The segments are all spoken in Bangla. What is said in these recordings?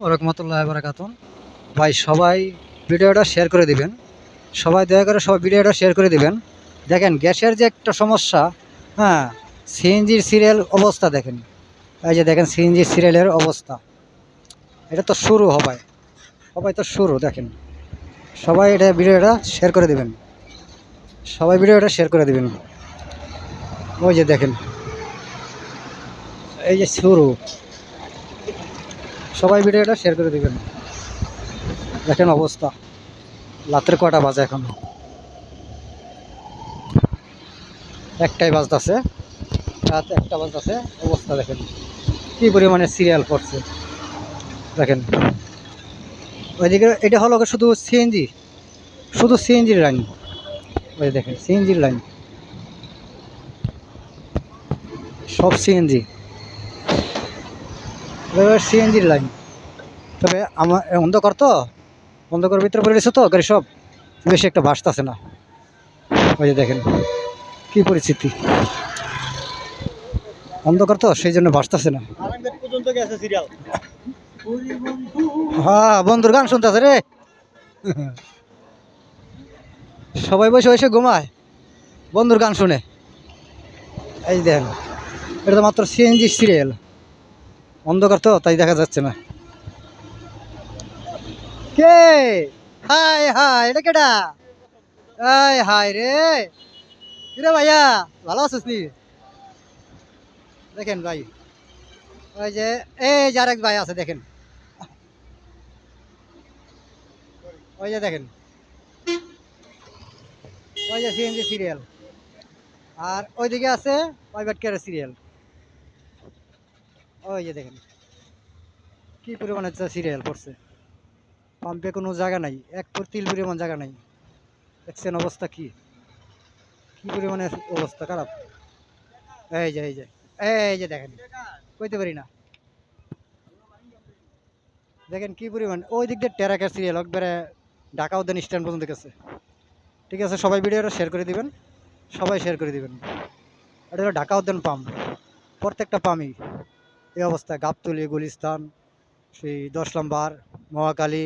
ওরহমতুল্লাহ বারাকাতুন। ভাই সবাই ভিডিওটা শেয়ার করে দিবেন, সবাই দয়া করে সবাই ভিডিওটা শেয়ার করে দিবেন। দেখেন গ্যাসের যে একটা সমস্যা, হ্যাঁ, সিএনজির সিরিয়াল অবস্থা দেখেন, এই যে দেখেন সিএনজির সিরিয়ালের অবস্থা। এটা তো শুরু হবে, সবাই তো শুরু দেখেন। সবাই এটা ভিডিওটা শেয়ার করে দিবেন, সবাই ভিডিওটা শেয়ার করে দিবেন। ওই যে দেখেন, এই যে শুরু, সবাই ভিডিওটা শেয়ার করে দিবেন। দেখেন অবস্থা, রাতের কটা বাজে এখন, একটাই বাজতেছে, রাত একটা বাজতেছে। অবস্থা দেখেন কি পরিমাণে সিরিয়াল পড়ছে দেখেন। ওইদিকে এটা হলো শুধু সিএনজি, শুধু সিএনজির লাইন। ওই দেখেন সিএনজির লাইন, সব সিএনজি, সিএনজির লাইন। তবে আমার অন্ধকার তো, অন্ধকার ভিতরে পড়ে গেছে তো গাড়ি, সব বেশি একটা ভাসতেছে না। ওই যে দেখেন কি পরিস্থিতি, অন্ধকার তো সেই জন্য ভাসতেছে না। হ্যাঁ, বন্ধুর গান শুনতেছে রে। সবাই বসে বসে ঘুমায়, বন্ধুর গান শুনে। এই দেখেন, এটা তো মাত্র সিএনজি সিরিয়াল, অন্ধকার তো তাই দেখা যাচ্ছে না। কে? হাই হাই, এটা কেটা? এই হাই রে, কিরে ভাইয়া, ভালো আছিস নি? দেখেন ভাই, ওই যে এই যে আরেক ভাই আছে দেখেন, ওই যে দেখেন, ওই যে সিএনজি সিরিয়াল। আর ওইদিকে আছে প্রাইভেট কেয়ারের সিরিয়াল। ওই যে দেখেন কি পরিমাণে সিরিয়াল পড়ছে, পাম্পে কোনো জায়গা নাই, এক তিল পরিমাণ জায়গা নাই। দেখছেন অবস্থা কি, কি পরিমাণে অবস্থা খারাপ। এই যে এই যে এই যে দেখেন, কইতে পারি না, দেখেন কি পরিমাণ। ওই দিক দিয়ে টেরাকের সিরিয়াল একবারে ঢাকা উদ্যান স্ট্যান্ড পর্যন্ত গেছে। ঠিক আছে, সবাই ভিডিওটা শেয়ার করে দিবেন, সবাই শেয়ার করে দিবেন। এটা হলো ঢাকা উদ্যান পাম্প, প্রত্যেকটা পাম্পই এই অবস্থা। গাবতলী, গুলিস্তান, সেই 10 নম্বর, মহাকালী,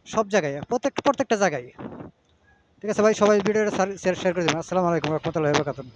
সব জায়গায়, প্রত্যেকটা জায়গায়। ঠিক আছে ভাই, সবাই ভিডিওটা শেয়ার করে দেবেন। আসসালামু আলাইকুম রহমতুল্লাহি ওয়া বারাকাতুহু।